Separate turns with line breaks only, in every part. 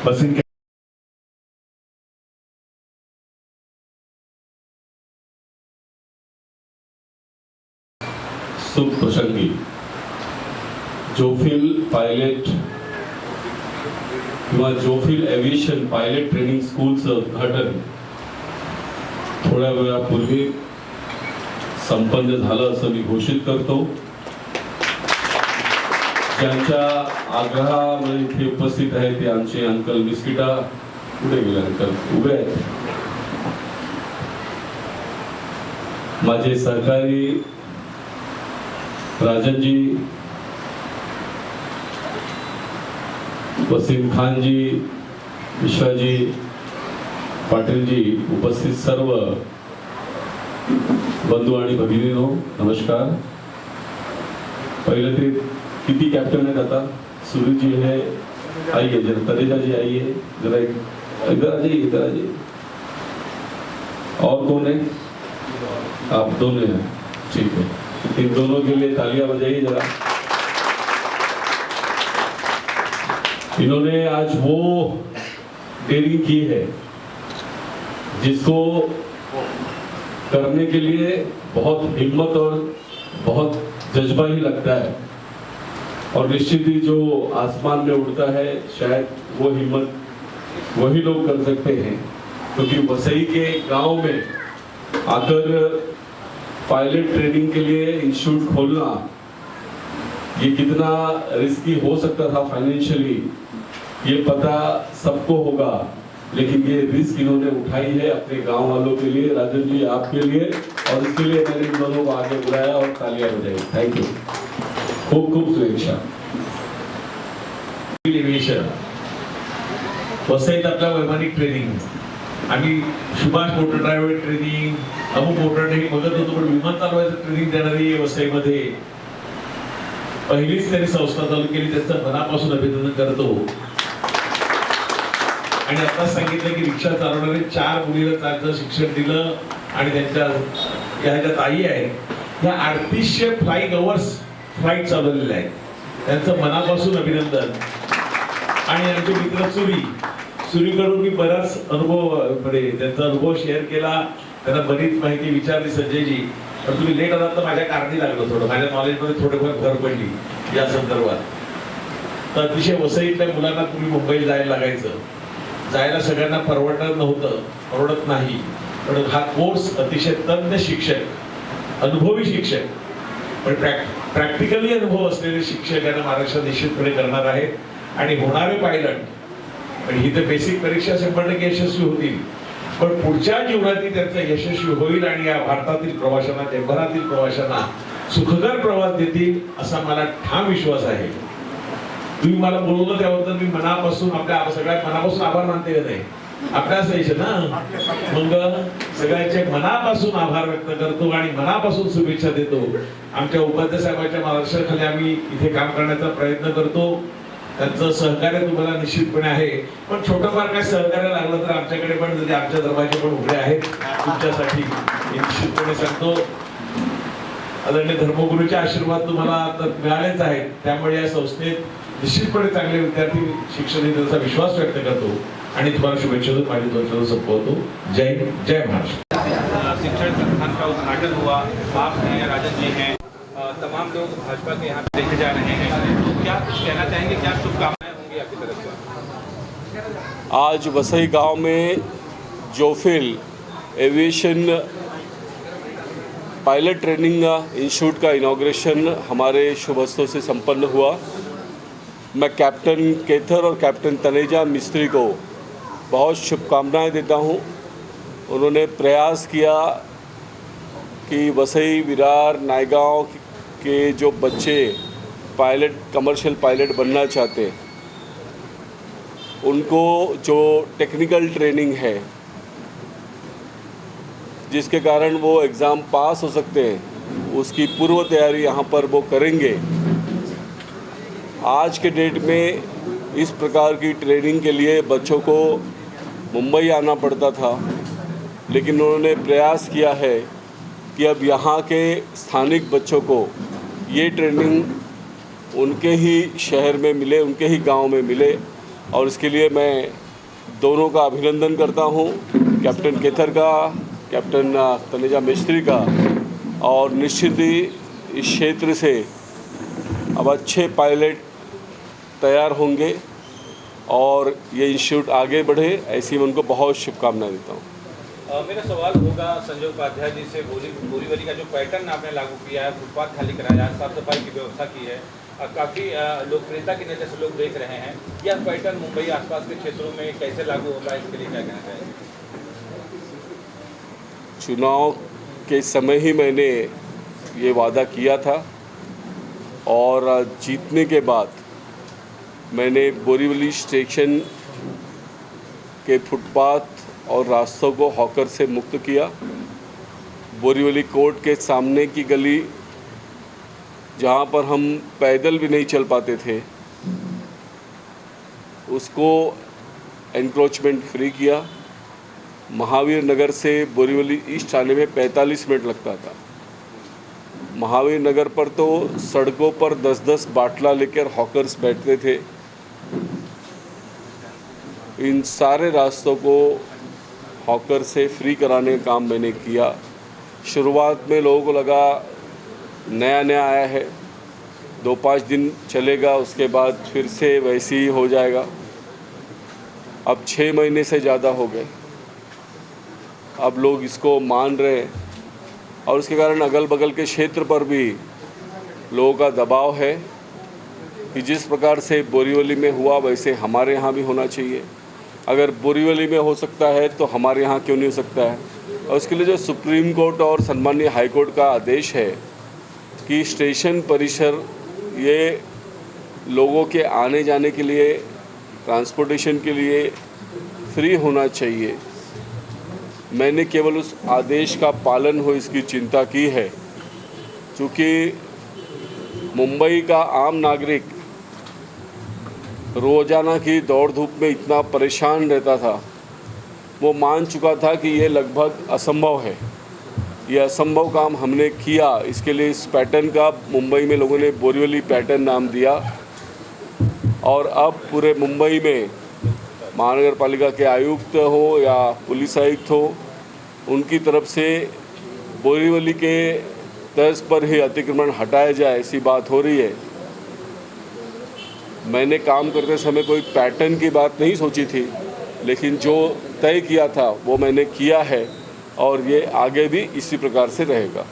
बस इनके
शुभ प्रसंगी जोफिल पायलट किंवा जोफिल एव्हिएशन पायलट ट्रेनिंग स्कूलचं उद्घाटन थोड्या वेळापूर्वी संपन्न झालं असं मी घोषित करतो। ज्यांच्या आग्रहामुळे इथे उपस्थित आहेत ते आमचे अंकल बिस्किटा पुढे गेले, अंकल उभे आहेत, माझे सरकारी राजन जी, वसीम खान जी, विश्वाजी पाटील जी, उपस्थित सर्व बंधू आणि भगिनींनो नमस्कार। पहले ते किती कॅप्टन आहेत आता? सूर्य जी है, आइए जरा, तनेजा जी आइए जरा, इधर आ जाइए, इधर आ जाइए। और कौन है? आप दोनों हैं, ठीक है। इन दोनों के लिए तालियां बजाइए जरा। इन्होंने आज वो ट्रेनिंग की है जिसको करने के लिए बहुत हिम्मत और बहुत जज्बा ही लगता है, और निश्चित ही जो आसमान में उड़ता है शायद वो हिम्मत वही लोग कर सकते हैं, क्योंकि वसई के गांव में आकर पायलट ट्रेनिंग के लिए इंस्टीट्यूट खोलना ये कितना रिस्की हो सकता था फाइनेंशियली, ये पता सबको होगा, लेकिन ये रिस्क इन्होंने उठाई है अपने गांव वालों के लिए। राजन जी आपके लिए, और इसके लिए मैंने इन दोनों को आगे बुलाया और तालियां बजाई। थैंक यू, खूब खूब शुभेच्छा।
वसईत आपला वैमानिक ट्रेनिंग, आम्ही सुभाष मोटर ड्रायव्हर ट्रेनिंग, अमुक मोटर ट्रेनिंग बघत होतो, पण विमान चालवायचं ट्रेनिंग देणारी वसईमध्ये पहिलीच त्यांनी संस्था चालू केली, त्याचं मनापासून अभिनंदन करतो। आणि आता सांगितलं की रिक्षा चालवणारे 4 मुलीला चालतं शिक्षण दिलं, आणि त्यांच्या ह्याच्यात आई आहे, ह्या 3800 फ्लाइंग अवर्स फ्लाईट चालवलेल्या आहेत, त्यांचं मनापासून अभिनंदन। आणि आमचे मित्र सुरीकडून मी बराच अनुभव त्यांचा अनुभव शेअर केला, त्यांना बरीच माहिती विचारली संजयजी, पण तुम्ही लेट आलात तर माझ्या कारणी लागलं, थोडं माझ्या नॉलेजमध्ये थोडंफार भर पडली या संदर्भात। तर अतिशय वसईतल्या मुलांना तुम्ही मुंबईला जायला लागायचं, जायला सगळ्यांना परवडत नव्हतं, परवडत नाही, पण हा कोर्स अतिशय तज्ञ शिक्षक, अनुभवी शिक्षक, पण प्रॅक्टिकली अनुभव असलेले शिक्षक यांना महाराष्ट्रात निश्चितपणे करणार आहेत। आणि होणारे पायलट म्हणजे ही तर बेसिक परीक्षा 100% यशस्वी होतील, पण पुढच्या जीवनातील त्यांचा यशस्वी होईल आणि या भारतातील प्रवाशांना, जगभरातील प्रवाशांना सुखकर प्रवास देतील असा मला ठाम विश्वास आहे। तुम्ही मला बोलवलं त्याबद्दल मी मनापासून, आपल्या सगळ्या मनापासून आभार मानते का नाही? आपल्याच द्यायचे ना, मग सगळ्यांचे मनापासून आभार व्यक्त करतो आणि मनापासून शुभेच्छा देतो। आमच्या उपाध्याय साहेबांच्या मार्गदर्शनाखाली आम्ही इथे काम करण्याचा प्रयत्न करतो, त्यांचं सहकार्य तुम्हाला निश्चितपणे आहे, पण छोटंफार काय सहकार्य लागलं तर आमच्याकडे पण, आमच्या दरवाजे पण उघडे आहेत तुमच्यासाठी, निश्चितपणे सांगतो। आदरणीय धर्मगुरूचे आशीर्वाद तुम्हाला तर मिळालेच आहेत, त्यामुळे या संस्थेत निश्चितपणे चांगले विद्यार्थी शिक्षण देण्याचा विश्वास व्यक्त करतो आणि तुम्हाला शुभेच्छा देऊन माझे 2 शब्द संपवतो। जय जय महाराष्ट्र।
शिक्षण संस्थान का उद्घाटन हुआ, आप हैं, राजन जी हैं, तमाम लोग भाजपा के यहाँ देखे जा रहे हैं, तो क्या कहना चाहेंगे, क्या शुभकामनाएं होंगी आपकी तरफ से?
आज वसई गांव में जोफिल एविएशन पायलट ट्रेनिंग इंस्टीट्यूट का इनॉग्रेशन हमारे शुभ हस्तों से संपन्न हुआ। मैं कैप्टन केथर और कैप्टन तनेजा मिस्त्री को बहुत शुभकामनाएं देता हूं। उन्होंने प्रयास किया कि वसई, विरार, नायगांव के जो बच्चे पायलट, कमर्शियल पायलट बनना चाहते हैं, उनको जो टेक्निकल ट्रेनिंग है जिसके कारण वो एग्ज़ाम पास हो सकते हैं, उसकी पूर्व तैयारी यहाँ पर वो करेंगे। आज के डेट में इस प्रकार की ट्रेनिंग के लिए बच्चों को मुंबई आना पड़ता था, लेकिन उन्होंने प्रयास किया है कि अब यहाँ के स्थानिक बच्चों को ये ट्रेनिंग उनके ही शहर में मिले, उनके ही गांव में मिले, और इसके लिए मैं दोनों का अभिनंदन करता हूं, कैप्टन केथर का, कैप्टन तनेजा मिस्त्री का। और निश्चित ही इस क्षेत्र से अब अच्छे पायलट तैयार होंगे और ये इंस्टीट्यूट आगे बढ़े, ऐसी मैं उनको बहुत शुभकामनाएं देता हूँ।
मेरा सवाल होगा संजय उपाध्याय जी से, बोरीवली का जो पैटर्न आपने लागू किया है, फुटपाथ खाली कराया है, साफ सफाई की व्यवस्था की है, काफ़ी लोकप्रियता की नज़र से लोग देख रहे हैं, यह पैटर्न मुंबई आसपास के क्षेत्रों में कैसे लागू होगा, इसके लिए क्या कहना चाहिए?
चुनाव के समय ही मैंने ये वादा किया था और जीतने के बाद मैंने बोरीवली स्टेशन के फुटपाथ और रास्तों को हॉकर से मुक्त किया। बोरीवली कोर्ट के सामने की गली, जहाँ पर हम पैदल भी नहीं चल पाते थे, उसको एनक्रोचमेंट फ्री किया। महावीर नगर से बोरीवली ईस्ट आने में 45 मिनट लगता था। महावीर नगर पर तो सड़कों पर 10-10 बाटला लेकर हॉकर्स बैठते थे। इन सारे रास्तों को हॉकर से फ्री कराने का काम मैंने किया। शुरुआत में लोगों को लगा नया नया आया है, 2-5 दिन चलेगा, उसके बाद फिर से वैसे ही हो जाएगा। अब 6 महीने से ज़्यादा हो गए, अब लोग इसको मान रहे हैं और उसके कारण अगल बगल के क्षेत्र पर भी लोगों का दबाव है कि जिस प्रकार से बोरीवली में हुआ वैसे हमारे यहाँ भी होना चाहिए। अगर बोरीवली में हो सकता है तो हमारे यहाँ क्यों नहीं हो सकता है? और उसके लिए जो सुप्रीम कोर्ट और सम्मानीय हाई कोर्ट का आदेश है कि स्टेशन परिसर ये लोगों के आने जाने के लिए, ट्रांसपोर्टेशन के लिए फ्री होना चाहिए, मैंने केवल उस आदेश का पालन हो इसकी चिंता की है। क्योंकि मुंबई का आम नागरिक रोज़ाना की दौड़ धूप में इतना परेशान रहता था, वो मान चुका था कि ये लगभग असंभव है। ये असंभव काम हमने किया। इसके लिए इस पैटर्न का मुंबई में लोगों ने बोरीवली पैटर्न नाम दिया और अब पूरे मुंबई में महानगर पालिका के आयुक्त हो या पुलिस आयुक्त हो, उनकी तरफ से बोरीवली के तर्ज पर ही अतिक्रमण हटाया जाए, ऐसी बात हो रही है। मैंने काम करते समय कोई पैटर्न की बात नहीं सोची थी, लेकिन जो तय किया था वो मैंने किया है और ये आगे भी इसी प्रकार से रहेगा।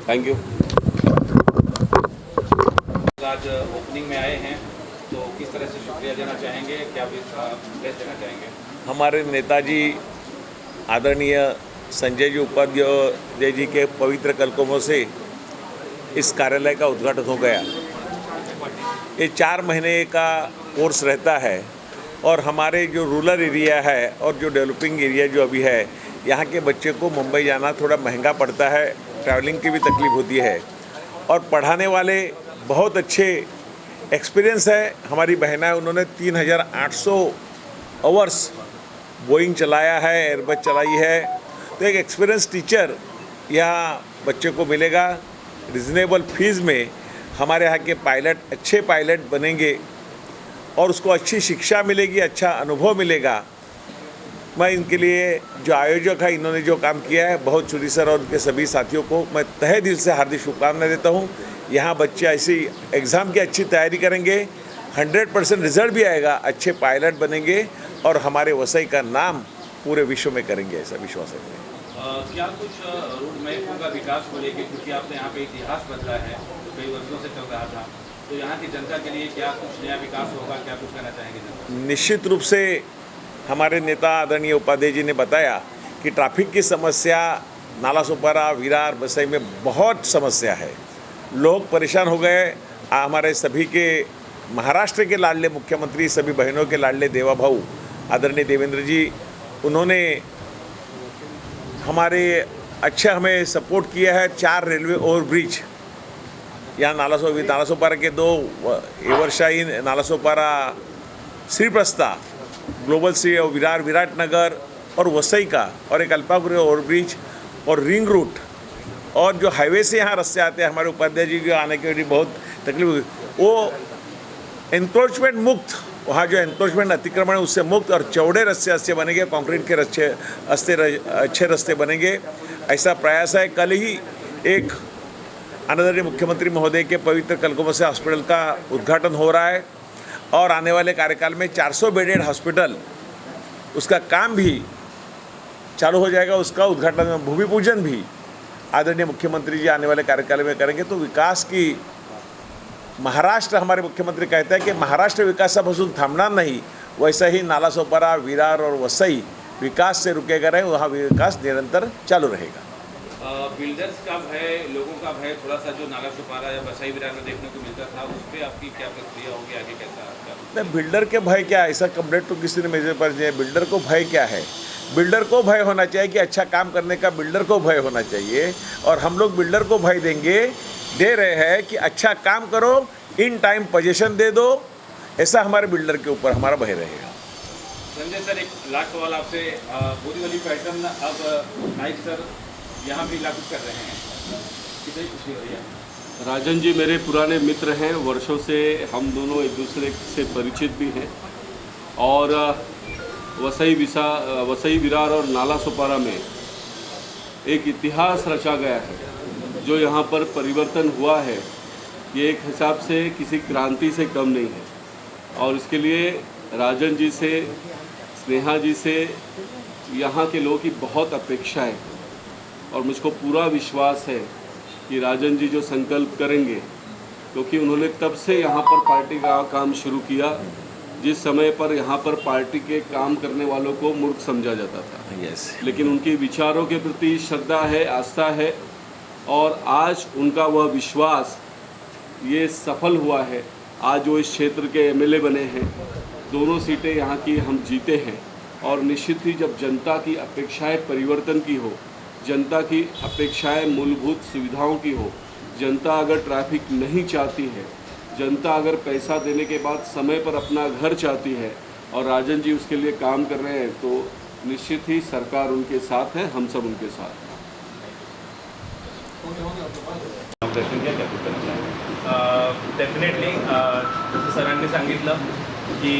Thank you.
आज ओपनिंग में आए हैं तो किस तरह से शुक्रिया देना चाहेंगे, क्या संदेश देना चाहेंगे?
हमारे नेताजी आदरणीय संजय जी उपाध्याय जी के पवित्र कलकों से इस कार्यालय का उद्घाटन हो गया। ये 4 महीने का कोर्स रहता है और हमारे जो रूरल एरिया है और जो डेवलपिंग एरिया जो अभी है, यहाँ के बच्चे को मुंबई जाना थोड़ा महंगा पड़ता है, ट्रैवलिंग की भी तकलीफ होती है और पढ़ाने वाले बहुत अच्छे एक्सपीरियंस है। हमारी बहना है, उन्होंने 3800 आवर्स बोइंग चलाया है, एयरबस चलाई है, तो एक एक्सपीरियंस टीचर यहाँ बच्चे को मिलेगा। रिजनेबल फीस में हमारे यहाँ के पायलट अच्छे पायलट बनेंगे और उसको अच्छी शिक्षा मिलेगी, अच्छा अनुभव मिलेगा। मैं इनके लिए जो आयोजक है, इन्होंने जो काम किया है, बहुत चुरी सर और उनके सभी साथियों को मैं तहे दिल से हार्दिक शुभकामनाएं देता हूँ। यहाँ बच्चे ऐसी एग्ज़ाम की अच्छी तैयारी करेंगे, 100% रिजल्ट भी आएगा, अच्छे पायलट बनेंगे और हमारे वसई का नाम पूरे विश्व में करेंगे, ऐसा विश्वास है।
क्या कुछ रोड मैप होगा विकास को लेकर, क्योंकि आपने यहाँ पे इतिहास बदला है, कई वर्षों से चल रहा था, तो यहाँ की जनता के लिए क्या कुछ नया विकास होगा, क्या कुछ कहना चाहेंगे जनता?
निश्चित रूप से हमारे नेता आदरणीय उपाध्याय जी ने बताया कि ट्रैफिक की समस्या नालासोपारा, विरार, वसई में बहुत समस्या है, लोग परेशान हो गए। हमारे सभी के महाराष्ट्र के लाडले मुख्यमंत्री, सभी बहनों के लाडले देवा भाऊ आदरणीय देवेंद्र जी, उन्होंने हमारे अच्छा हमें सपोर्ट किया है। 4 रेलवे ओवरब्रिज यहाँ नालासोपारा के 2 एवरशाही, नालासोपारा श्रीप्रस्ता, ग्लोबल श्री और विराट नगर और वसई का, और एक अल्पापुरी ओवरब्रिज और रिंग रूट और जो हाईवे से यहाँ रास्ते आते हैं हमारे उपाध्याय जी के आने के लिए बहुत तकलीफ हुई, वो एनक्रोचमेंट मुक्त, वहाँ जो एनक्रोचमेंट अतिक्रमण है उससे मुक्त और चौड़े रास्ते बनेंगे, कंक्रीट के अच्छे रास्ते बनेंगे, ऐसा प्रयास है। कल ही एक आदरणीय मुख्यमंत्री महोदय के पवित्र कलकोमसे हॉस्पिटल का उद्घाटन हो रहा है और आने वाले कार्यकाल में 400 बेडेड हॉस्पिटल उसका काम भी चालू हो जाएगा। उसका उद्घाटन, भूमि पूजन भी आदरणीय मुख्यमंत्री जी आने वाले कार्यकाल में करेंगे। तो विकास की महाराष्ट्र, हमारे मुख्यमंत्री कहते हैं कि महाराष्ट्र विकासापासून थांबणार नहीं, वैसा ही नालासोपारा, विरार और वसई विकास से रुकेगा नहीं, वहाँ विकास निरंतर चालू रहेगा।
बिल्डर्स का भय, लोगों का भय थोड़ा सा जो नालासोपारा या वसई विरार में देखने को मिलता था, उस पर आपकी क्या प्रक्रिया होगी, आगे कैसा?
नहीं, बिल्डर के भय क्या, ऐसा कंप्लेंट तो किसी ने मेरे पास नहीं है। बिल्डर को भय क्या है? बिल्डर को भय होना चाहिए कि अच्छा काम करने का बिल्डर को भय होना चाहिए, और हम लोग बिल्डर को भय दे रहे हैं कि अच्छा काम करो, इन टाइम पोजीशन दे दो, ऐसा हमारे बिल्डर के ऊपर हमारा भय रहेगा।
संजय सर, एक लास्ट सवाल आपसे, बोरीवली पैटर्न अब नाइक सर यहाँ भी लागू कर रहे हैं, कितनी खुशी हो रही है?
राजन जी मेरे पुराने मित्र हैं, वर्षों से हम दोनों एक दूसरे से परिचित भी हैं, और वसई विरार और नालासोपारा में एक इतिहास रचा गया है। जो यहाँ पर परिवर्तन हुआ है ये एक हिसाब से किसी क्रांति से कम नहीं है, और इसके लिए राजन जी से, स्नेहा जी से, यहाँ के लोगों की बहुत अपेक्षा है, और मुझको पूरा विश्वास है कि राजन जी जो संकल्प करेंगे, क्योंकि उन्होंने तब से यहाँ पर पार्टी का काम शुरू किया जिस समय पर यहाँ पर पार्टी के काम करने वालों को मूर्ख समझा जाता था।
यस।
लेकिन उनके विचारों के प्रति श्रद्धा है, आस्था है, और आज उनका वह विश्वास ये सफल हुआ है। आज जो इस क्षेत्र के एमएलए बने हैं, दोनों सीटें यहाँ की हम जीते हैं, और निश्चित ही जब जनता की अपेक्षाएं परिवर्तन की हो, जनता की अपेक्षाएं मूलभूत सुविधाओं की हो, जनता अगर ट्रैफिक नहीं चाहती है, जनता अगर पैसा देने के बाद समय पर अपना घर चाहती है, और राजन जी उसके लिए काम कर रहे हैं, तो निश्चित ही सरकार उनके साथ है, हम सब उनके साथ हैं।
डेफिनेटली सरांनी सांगितलं की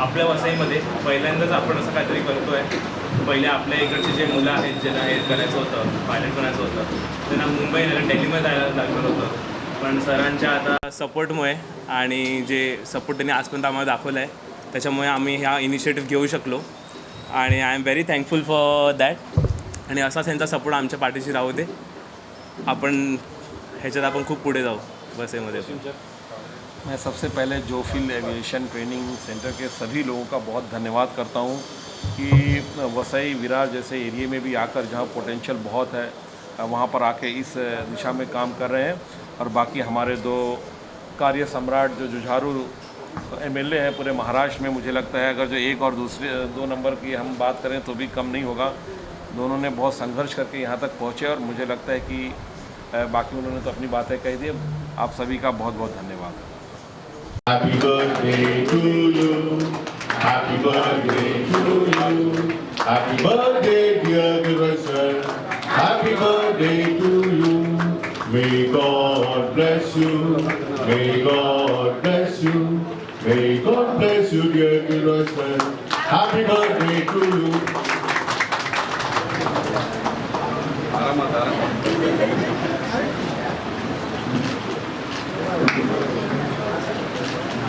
आपल्या वसईमध्ये पहिल्यांदाच आपण असं काहीतरी करतो आहे। पहिले आपल्या इकडचे जे मुलं आहेत, ज्यांना हे करायचं होतं, पायलट बनायचं होतं, त्यांना मुंबई दिल्लीमध्ये जायला लागलं होतं, पण सरांच्या आता सपोर्टमुळे आणि जे सपोर्ट त्यांनी आजपर्यंत आम्हाला दाखवलं आहे, त्याच्यामुळे आम्ही ह्या इनिशिएटिव्ह घेऊ शकलो, आणि I am very thankful for that. आणि असाच त्यांचा सपोर्ट आमच्या पाठीशी राहू दे, आपण ह्याच्यात आपण खूप पुढे जाऊ वसईमध्ये।
मैं सबसे पहले जोफिल एविएशन ट्रेनिंग सेंटर के सभी लोगों का बहुत धन्यवाद करता हूं कि वसई विरार जैसे एरिया में भी आकर, जहां पोटेंशियल बहुत है, वहां पर आके इस दिशा में काम कर रहे हैं। और बाकी हमारे दो कार्य सम्राट जो जुझारू एमएलए हैं पूरे महाराष्ट्र में, मुझे लगता है अगर जो एक और दूसरे 2 नंबर की हम बात करें तो भी कम नहीं होगा। दोनों ने बहुत संघर्ष करके यहाँ तक पहुँचे, और मुझे लगता है कि बाकी उन्होंने तो अपनी बातें कह दी। आप सभी का बहुत बहुत धन्यवाद।
Happy birthday to you. Happy birthday to you. Happy birthday, dear Gurusar. Happy birthday to you. May God bless you. May God bless you. May God bless you, dear Gurusar. Happy birthday to you.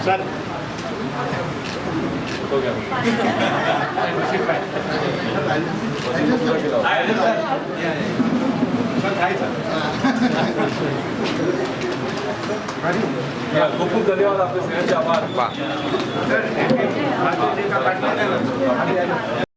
Sir हो गया।
खूप खूप धन्यवाद, आपले सगळ्यांचे आभार।